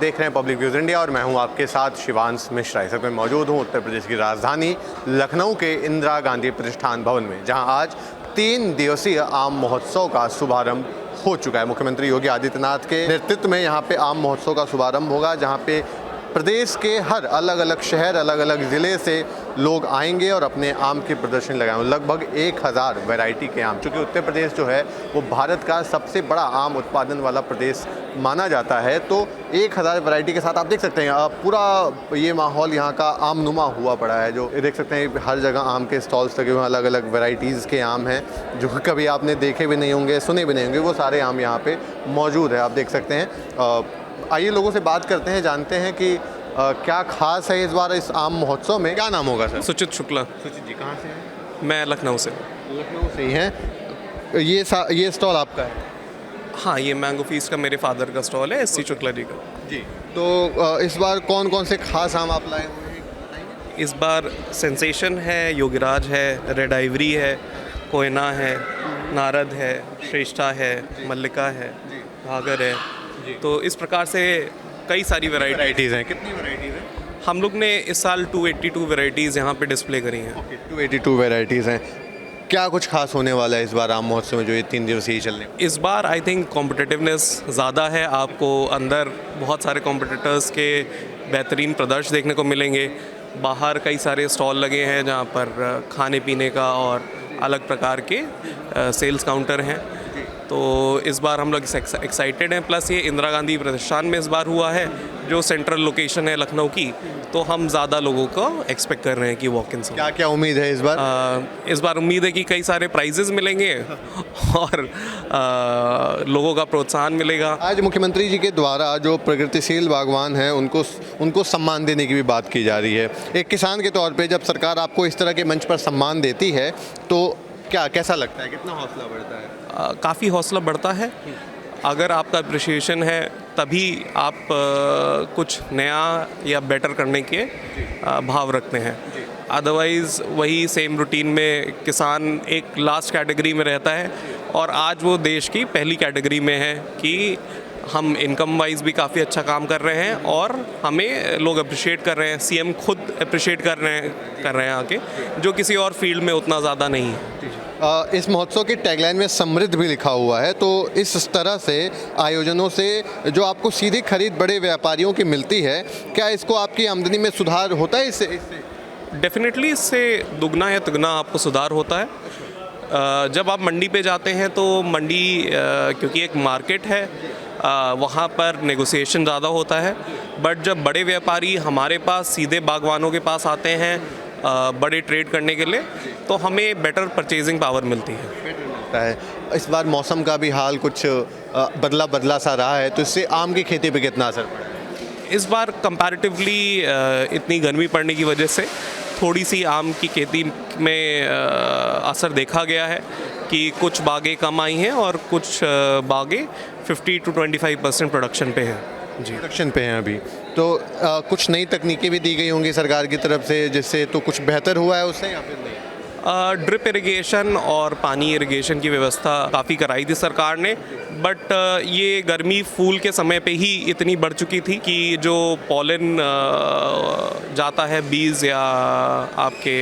देख रहे हैं पब्लिक व्यूज़ इंडिया और मैं हूं आपके साथ शिवांश मिश्रा। इस वक्त मैं मौजूद हूं उत्तर प्रदेश की राजधानी लखनऊ के इंदिरा गांधी प्रतिष्ठान भवन में, जहां आज 3 दिवसीय आम महोत्सव का शुभारंभ हो चुका है। मुख्यमंत्री योगी आदित्यनाथ के नेतृत्व में यहां पे आम महोत्सव का शुभारंभ होगा, जहां पे प्रदेश के हर अलग अलग शहर, अलग अलग ज़िले से लोग आएंगे और अपने आम की प्रदर्शनी लगाएंगे। लगभग 1000 वैरायटी के आम, चूँकि उत्तर प्रदेश जो है वो भारत का सबसे बड़ा आम उत्पादन वाला प्रदेश माना जाता है, तो 1000 वैरायटी के साथ आप देख सकते हैं पूरा ये माहौल यहाँ का आमनुमा हुआ पड़ा है। जो देख सकते हैं हर जगह आम के स्टॉल्स लगे हुए हैं, अलग अलग वैरायटीज़ के आम हैं जो कभी आपने देखे भी नहीं होंगे, सुने भी नहीं होंगे, वो सारे आम यहाँ पे मौजूद है। आप देख सकते हैं। आइए लोगों से बात करते हैं, जानते हैं कि क्या खास है इस बार इस आम महोत्सव में। क्या नाम होगा सर? सुचित शुक्ला। सुचित जी कहाँ से हैं? मैं लखनऊ से। लखनऊ से ही हैं। ये स्टॉल आपका है? हाँ, ये मैंगो फीस्ट का मेरे फादर का स्टॉल है, एस.सी. शुक्ला जी का। जी। तो इस बार कौन कौन से खास आम आप लाए हुए हैं? इस बार सेंसेशन है, योगीराज है, रेड आइवरी है, कोयना है, नारद है, श्रेष्ठा है, मल्लिका है, घाघर है। तो इस प्रकार से कई सारी वैरायटीज़ हैं। कितनी वैरायटीज़ हैं? हम लोग ने इस साल 282 वैरायटीज़ यहाँ पे डिस्प्ले करी हैं। 282 वैरायटीज़ हैं। क्या कुछ खास होने वाला है इस बार आम महोत्सव में जो ये 3 दिवसीय चलने? इस बार आई थिंक कॉम्पिटिटिवनेस ज़्यादा है। आपको अंदर बहुत सारे कॉम्पिटिटर्स के बेहतरीन प्रदर्शन देखने को मिलेंगे। बाहर कई सारे स्टॉल लगे हैं जहाँ पर खाने पीने का और अलग प्रकार के सेल्स काउंटर हैं। तो इस बार हम लोग एक्साइटेड हैं। प्लस ये इंदिरा गांधी प्रतिष्ठान में इस बार हुआ है, जो सेंट्रल लोकेशन है लखनऊ की, तो हम ज़्यादा लोगों को एक्सपेक्ट कर रहे हैं कि वॉक इन। क्या क्या उम्मीद है इस बार? इस बार उम्मीद है कि कई सारे प्राइजेज़ मिलेंगे और लोगों का प्रोत्साहन मिलेगा। आज मुख्यमंत्री जी के द्वारा जो प्रगतिशील बागवान हैं उनको सम्मान देने की भी बात की जा रही है। एक किसान के तौर पे जब सरकार आपको इस तरह के मंच पर सम्मान देती है तो कैसा लगता है? कितना हौसला बढ़ता है? काफ़ी हौसला बढ़ता है। अगर आपका अप्रिशिएशन है तभी आप कुछ नया या बेटर करने के भाव रखते हैं। अदरवाइज़ वही सेम रूटीन में किसान एक लास्ट कैटेगरी में रहता है, और आज वो देश की पहली कैटेगरी में है कि हम इनकम वाइज भी काफ़ी अच्छा काम कर रहे हैं और हमें लोग अप्रिशिएट कर रहे हैं। सीएम खुद अप्रिशिएट कर रहे हैं आके, जो किसी और फील्ड में उतना ज़्यादा नहीं है। इस महोत्सव की टैगलाइन में समृद्ध भी लिखा हुआ है, तो इस तरह से आयोजनों से जो आपको सीधी खरीद बड़े व्यापारियों की मिलती है, क्या इसको आपकी आमदनी में सुधार होता है इससे? डेफिनेटली इससे दुगना या तिगुना आपको सुधार होता है। जब आप मंडी पे जाते हैं तो मंडी क्योंकि एक मार्केट है, वहाँ पर नेगोशिएशन ज़्यादा होता है। बट जब बड़े व्यापारी हमारे पास सीधे बागवानों के पास आते हैं बड़े ट्रेड करने के लिए, तो हमें बेटर परचेजिंग पावर मिलती है। इस बार मौसम का भी हाल कुछ बदला सा रहा है, तो इससे आम की खेती पे कितना असर पड़ा है? इस बार कंपैरेटिवली इतनी गर्मी पड़ने की वजह से थोड़ी सी आम की खेती में असर देखा गया है कि कुछ बागें कम आई हैं और कुछ बागें 50 to 25% प्रोडक्शन पे हैं। जी, प्रोडक्शन पे हैं अभी। तो कुछ नई तकनीकें भी दी गई होंगी सरकार की तरफ से, जिससे तो कुछ बेहतर हुआ है उससे या फिर नहीं? ड्रिप इरिगेशन और पानी इरिगेशन की व्यवस्था काफ़ी कराई थी सरकार ने। बट ये गर्मी फूल के समय पे ही इतनी बढ़ चुकी थी कि जो पॉलन जाता है बीज या आपके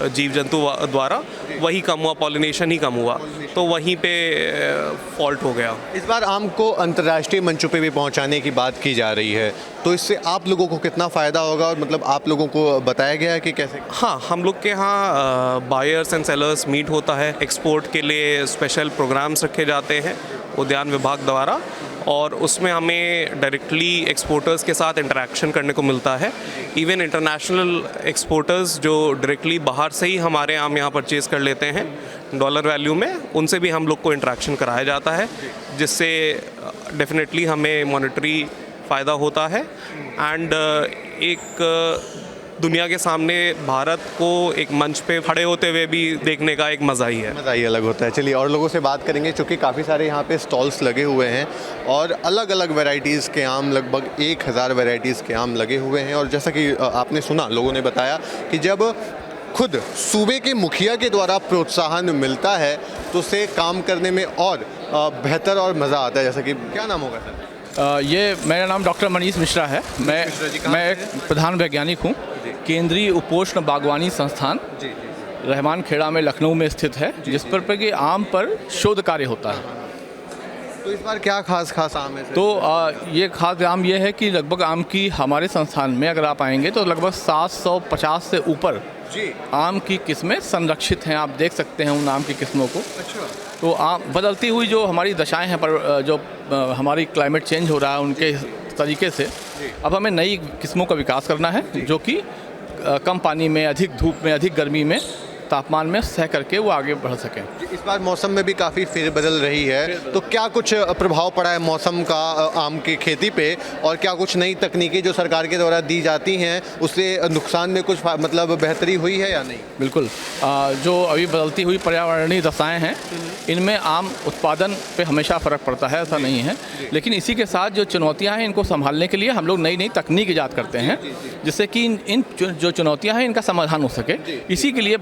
जीव जंतु द्वारा, वही कम हुआ, पॉलिनेशन ही कम हुआ, तो वहीं पे फॉल्ट हो गया। इस बार आम को अंतर्राष्ट्रीय मंचों पे भी पहुंचाने की बात की जा रही है, तो इससे आप लोगों को कितना फ़ायदा होगा और मतलब आप लोगों को बताया गया है कि कैसे? हाँ, हम लोग के यहाँ बायर्स एंड सेलर्स मीट होता है। एक्सपोर्ट के लिए स्पेशल प्रोग्राम्स रखे जाते हैं उद्यान विभाग द्वारा, और उसमें हमें डायरेक्टली एक्सपोर्टर्स के साथ इंटरेक्शन करने को मिलता है। इवन इंटरनेशनल एक्सपोर्टर्स जो डायरेक्टली बाहर से ही हमारे आम यहाँ परचेज़ कर लेते हैं डॉलर वैल्यू में, उनसे भी हम लोग को इंटरेक्शन कराया जाता है, जिससे डेफिनेटली हमें मॉनेटरी फ़ायदा होता है। एंड एक दुनिया के सामने भारत को एक मंच पे खड़े होते हुए भी देखने का एक मज़ा ही है। मज़ा ही अलग होता है। चलिए और लोगों से बात करेंगे, क्योंकि काफ़ी सारे यहाँ पे स्टॉल्स लगे हुए हैं और अलग अलग वैरायटीज़ के आम, लगभग 1000 वैरायटीज़ के आम लगे हुए हैं। और जैसा कि आपने सुना, लोगों ने बताया कि जब खुद सूबे के मुखिया के द्वारा प्रोत्साहन मिलता है तो उसे काम करने में और बेहतर और मज़ा आता है। जैसा कि क्या नाम होगा सर? ये मेरा नाम डॉक्टर मनीष मिश्रा है। मैं एक प्रधान वैज्ञानिक हूँ। केंद्रीय उपोष्ण बागवानी संस्थान रहमान खेड़ा में लखनऊ में स्थित है, जिस पर कि आम पर शोध कार्य होता है। तो इस बार क्या खास आम है? तो ये खास आम ये है कि लगभग आम की हमारे संस्थान में अगर आप आएंगे तो लगभग 750 से ऊपर आम की किस्में संरक्षित हैं। आप देख सकते हैं उन आम की किस्मों को। अच्छा। तो आम बदलती हुई जो हमारी दशाएं हैं, पर जो हमारी क्लाइमेट चेंज हो रहा है उनके तरीके से अब हमें नई किस्मों का विकास करना है, जो कि कम पानी में, अधिक धूप में, अधिक गर्मी में, तापमान में सह करके वो आगे बढ़ सकें। इस बार मौसम में भी काफ़ी फेरबदल रही है, तो क्या कुछ प्रभाव पड़ा है मौसम का आम की खेती पे, और क्या कुछ नई तकनीकें जो सरकार के द्वारा दी जाती हैं उससे नुकसान में कुछ मतलब बेहतरी हुई है या नहीं? बिल्कुल। जो अभी बदलती हुई पर्यावरणीय दशाएं हैं, इनमें आम उत्पादन पे हमेशा फ़र्क पड़ता है, ऐसा नहीं है। लेकिन इसी के साथ जो चुनौतियां हैं, इनको संभालने के लिए हम लोग नई नई तकनीक ईजाद करते हैं, जिससे कि इन जो चुनौतियां हैं इनका समाधान हो सके। इसी के लिए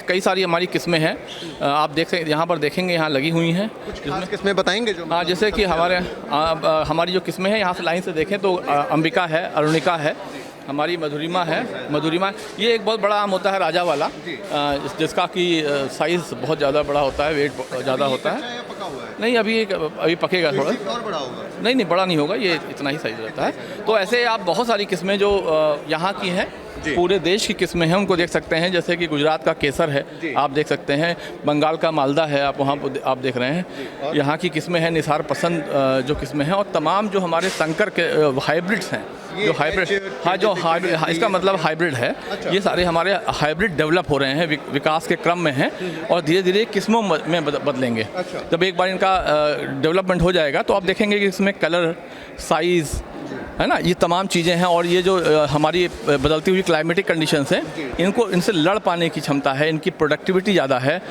कई सारी हमारी किस्में हैं। आप यहाँ पर देखेंगे, यहाँ लगी हुई हैं। खास किस्में बताएंगे जो? हाँ, जैसे कि हमारी जो किस्में हैं, यहाँ से लाइन से देखें तो अंबिका है, अरुणिका है, हमारी मधुरिमा है। ये एक बहुत बड़ा आम होता है, राजा वाला, जिसका कि साइज़ बहुत ज़्यादा बड़ा होता है, वेट ज़्यादा होता है। नहीं, अभी पकेगा थोड़ा। और बड़ा होगा? नहीं, बड़ा नहीं होगा, ये इतना ही साइज़ रहता है। तो ऐसे आप बहुत सारी किस्में जो यहाँ की हैं, पूरे देश की किस्में हैं, उनको देख सकते हैं। जैसे कि गुजरात का केसर है, आप देख सकते हैं। बंगाल का मालदा है, आप वहाँ आप देख रहे हैं। यहाँ की किस्में हैं निसार पसंद जो किस्में हैं, और तमाम जो हमारे संकर के हाइब्रिड्स हैं, जो हाइब्रिड, हाँ, जो हाइब्रिड, इसका मतलब हाइब्रिड है। ये सारे हमारे हाइब्रिड डेवलप हो रहे हैं, विकास के क्रम में हैं, और धीरे धीरे किस्मों में बदलेंगे। जब एक बार इनका डेवलपमेंट हो जाएगा तो आप देखेंगे कि इसमें कलर, साइज़, है ना, ये तमाम चीज़ें हैं। और ये जो हमारी बदलती हुई क्लाइमेटिक कंडीशंस हैं, इनसे लड़ पाने की क्षमता है, इनकी प्रोडक्टिविटी ज़्यादा है।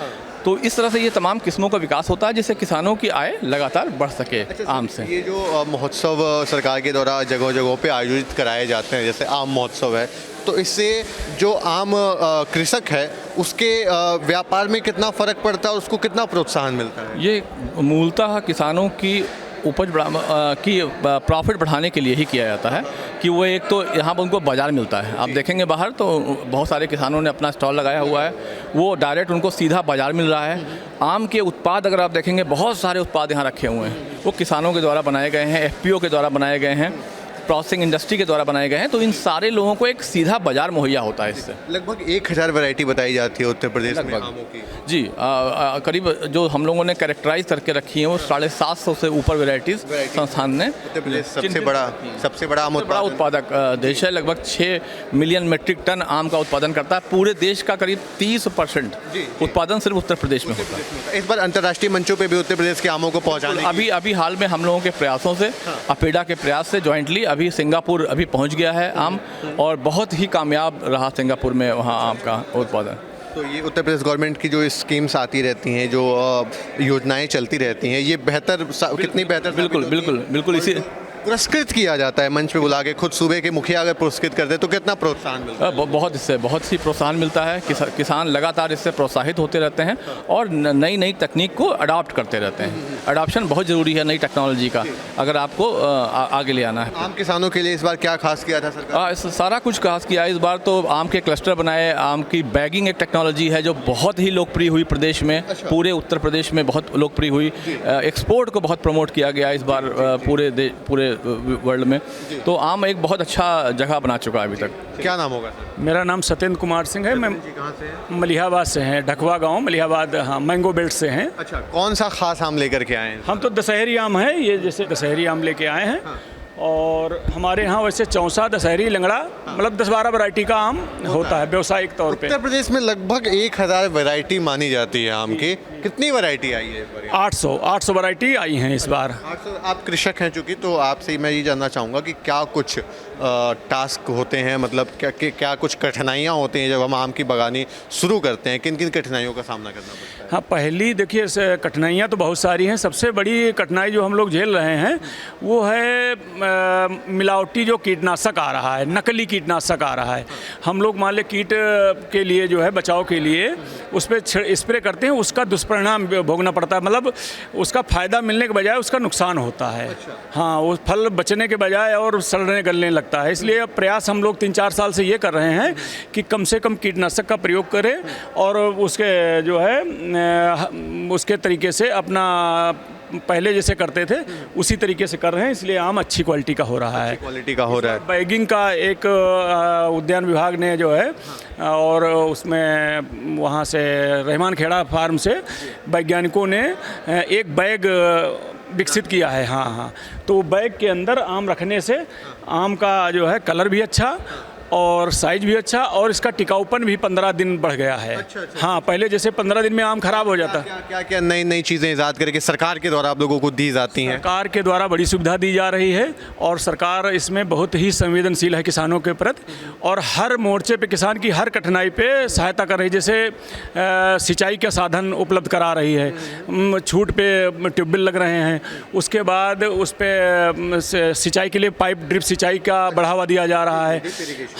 तो इस तरह से ये तमाम किस्मों का विकास होता है, जिससे किसानों की आय लगातार बढ़ सके। आम से ये जो महोत्सव सरकार के द्वारा जगह जगहों पे आयोजित कराए जाते हैं, जैसे आम महोत्सव है, तो इससे जो आम कृषक है उसके व्यापार में कितना फ़र्क पड़ता है और उसको कितना प्रोत्साहन मिलता है? ये मूलतः किसानों की उपज की प्रॉफिट बढ़ाने के लिए ही किया जाता है, कि वो एक तो यहाँ पर उनको बाज़ार मिलता है। आप देखेंगे बाहर तो बहुत सारे किसानों ने अपना स्टॉल लगाया हुआ है, वो डायरेक्ट उनको सीधा बाज़ार मिल रहा है। आम के उत्पाद अगर आप देखेंगे, बहुत सारे उत्पाद यहाँ रखे हुए हैं, वो किसानों के द्वारा बनाए गए हैं, FPO के द्वारा बनाए गए हैं, प्रोसेसिंग इंडस्ट्री के द्वारा बनाए गए हैं। तो इन सारे लोगों को एक सीधा बाजार मुहैया होता है इससे। लगभग 1000 वैरायटी बताई जाती है उत्तर प्रदेश में आमों की। जी, करीब जो हम लोगों ने कैरेक्टराइज करके रखी हैं वो 750 से ऊपर वैरायटीज़ संस्थान ने। उत्तर प्रदेश सबसे बड़ा आम उत्पादक देश है। लगभग 6 मिलियन मेट्रिक टन आम का उत्पादन करता है। पूरे देश का करीब 30% उत्पादन सिर्फ उत्तर प्रदेश में होता है। इस बार अंतर्राष्ट्रीय मंचों पे भी उत्तर प्रदेश के आमों को पहुंचाने अभी हाल में हम लोगों के प्रयासों से, अपेडा के प्रयास से जॉइंटली अभी सिंगापुर पहुंच गया है आम, और बहुत ही कामयाब रहा सिंगापुर में वहाँ आम का उत्पादन। तो ये उत्तर प्रदेश गवर्नमेंट की जो स्कीम्स आती रहती हैं, जो योजनाएं चलती रहती हैं, ये कितनी बेहतर? बिल्कुल इसी पुरस्कृत किया जाता है मंच पे बुला के। खुद सूबे के मुखिया अगर पुरस्कृत करते तो कितना प्रोत्साहन मिलता है? बहुत ही प्रोत्साहन मिलता है। किसान लगातार इससे प्रोत्साहित होते रहते हैं और नई नई तकनीक को अडॉप्ट करते रहते हैं। अडॉप्शन बहुत ज़रूरी है नई टेक्नोलॉजी का, अगर आपको आगे ले आना है। आम किसानों के लिए इस बार क्या खास किया था सरकार? सारा कुछ खास किया इस बार। तो आम के क्लस्टर बनाए, आम की बैगिंग एक टेक्नोलॉजी है जो बहुत ही लोकप्रिय हुई प्रदेश में। पूरे उत्तर प्रदेश में बहुत लोकप्रिय हुई। एक्सपोर्ट को बहुत प्रमोट किया गया इस बार पूरे वर्ल्ड में। तो आम एक बहुत अच्छा जगह बना चुका है अभी तक। क्या नाम होगा सर? मेरा नाम सत्येंद्र कुमार सिंह है। मैं कहाँ से हैं? मलिहाबाद से हैं, ढकवा गांव मलिहाबाद, हाँ, मैंगो बेल्ट से हैं। अच्छा, कौन सा खास आम लेकर के आए हैं? हम तो दशहरी आम है, ये जैसे दशहरी आम लेके आए हैं। और हमारे यहाँ वैसे चौसा, दशहरी, लंगड़ा, मतलब 10-12 वैरायटी का आम होता है व्यावसायिक तौर पे। उत्तर प्रदेश में लगभग 1000 वैरायटी मानी जाती है आम की। कितनी वैरायटी आई है इस बार? 800 वैरायटी आई हैं इस बार। 800। आप कृषक हैं चूँकि, तो आपसे मैं ये जानना चाहूँगा कि क्या कुछ टास्क होते हैं, मतलब क्या कुछ कठिनाइयाँ होती हैं जब हम आम की बागानी शुरू करते हैं? किन किन कठिनाइयों का सामना करना पड़ता है? हाँ, पहली देखिए कठिनाइयाँ तो बहुत सारी हैं। सबसे बड़ी कठिनाई जो हम लोग झेल रहे हैं वो है मिलावटी जो कीटनाशक आ रहा है, नकली कीटनाशक आ रहा है, हम लोग मान ले कीट के लिए जो है बचाव के लिए उस पर स्प्रे करते हैं, उसका दुष्परिणाम भोगना पड़ता है। मतलब उसका फ़ायदा मिलने के बजाय उसका नुकसान होता है। हाँ, वो फल बचने के बजाय और सड़ने गलने लगता है। इसलिए अब प्रयास हम लोग 3-4 साल से ये कर रहे हैं कि कम से कम कीटनाशक का प्रयोग करें और उसके जो है उसके तरीके से अपना पहले जैसे करते थे उसी तरीके से कर रहे हैं। इसलिए आम अच्छी क्वालिटी का हो रहा है। क्वालिटी का हो रहा है। बैगिंग का एक उद्यान विभाग ने जो है और उसमें वहाँ से रहमान खेड़ा फार्म से वैज्ञानिकों ने एक बैग विकसित किया है। हाँ हाँ, तो बैग के अंदर आम रखने से आम का जो है कलर भी अच्छा और साइज भी अच्छा और इसका टिकाऊपन भी 15 दिन बढ़ गया है। हाँ, पहले जैसे 15 दिन में आम खराब हो जाता। क्या नई नई चीज़ें ईजाद करके सरकार के द्वारा आप लोगों को दी जाती हैं? सरकार के द्वारा बड़ी सुविधा दी जा रही है और सरकार इसमें बहुत ही संवेदनशील है किसानों के प्रति और हर मोर्चे पे किसान की हर कठिनाई पे सहायता कर रही है। जैसे सिंचाई के साधन उपलब्ध करा रही है, छूट पे ट्यूबवेल लग रहे हैं, उसके बाद उस पर सिंचाई के लिए पाइप ड्रिप सिंचाई का बढ़ावा दिया जा रहा है।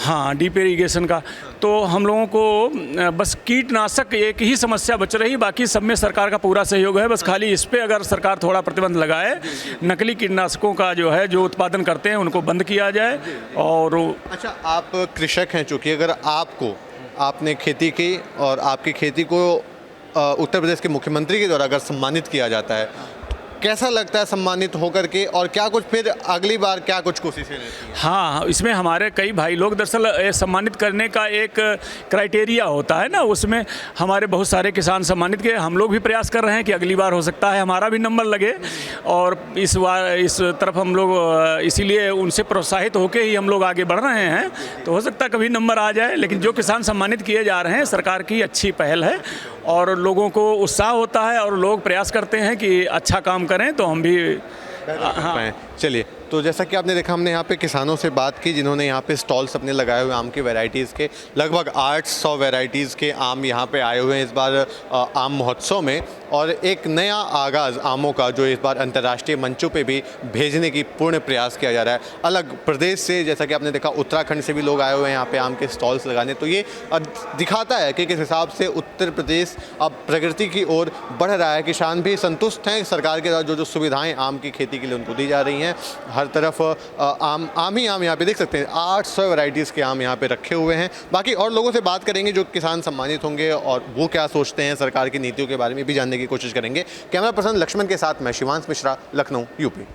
हाँ, डीप इरिगेशन का। तो हम लोगों को बस कीटनाशक एक ही समस्या बच रही, बाकी सब में सरकार का पूरा सहयोग है। बस खाली इस पे अगर सरकार थोड़ा प्रतिबंध लगाए, नकली कीटनाशकों का जो है जो उत्पादन करते हैं उनको बंद किया जाए। और अच्छा, आप कृषक हैं, चूँकि अगर आपने खेती की और आपकी खेती को उत्तर प्रदेश के मुख्यमंत्री के द्वारा अगर सम्मानित किया जाता है, कैसा लगता है सम्मानित होकर के, और क्या कुछ फिर अगली बार क्या कुछ कोशिशें रहती हैं? हाँ, इसमें हमारे कई भाई लोग दरअसल सम्मानित करने का एक क्राइटेरिया होता है ना, उसमें हमारे बहुत सारे किसान सम्मानित के। हम लोग भी प्रयास कर रहे हैं कि अगली बार हो सकता है हमारा भी नंबर लगे और इस बार इस तरफ हम लोग इसीलिए उनसे प्रोत्साहित होकर ही हम लोग आगे बढ़ रहे हैं। तो हो सकता है कभी नंबर आ जाए, लेकिन जो किसान सम्मानित किए जा रहे हैं सरकार की अच्छी पहल है और लोगों को उत्साह होता है और लोग प्रयास करते हैं कि अच्छा काम करें तो हम भी। हाँ, चलिए, तो जैसा कि आपने देखा, हमने यहाँ पे किसानों से बात की जिन्होंने यहाँ पे स्टॉल्स अपने लगाए हुए आम की वैरायटीज़ के। लगभग 800 वैरायटीज़ के आम यहाँ पे आए हुए हैं इस बार आम महोत्सव में, और एक नया आगाज़ आमों का जो इस बार अंतर्राष्ट्रीय मंचों पे भी भेजने की पूर्ण प्रयास किया जा रहा है। अलग प्रदेश से, जैसा कि आपने देखा, उत्तराखंड से भी लोग आए हुए हैं यहाँ पे आम के स्टॉल्स लगाने। तो ये दिखाता है कि किस हिसाब से उत्तर प्रदेश अब प्रगति की ओर बढ़ रहा है। किसान भी संतुष्ट हैं सरकार के द्वारा जो सुविधाएँ आम की खेती के लिए उनको दी जा रही हैं। हर तरफ आम ही आम यहाँ पे देख सकते हैं, 800 वैरायटीज़ के आम यहाँ पे रखे हुए हैं। बाकी और लोगों से बात करेंगे जो किसान सम्मानित होंगे और वो क्या सोचते हैं सरकार की नीतियों के बारे में भी जानने की कोशिश करेंगे। कैमरा पर्सन लक्ष्मण के साथ मैं शिवांश मिश्रा, लखनऊ, यूपी।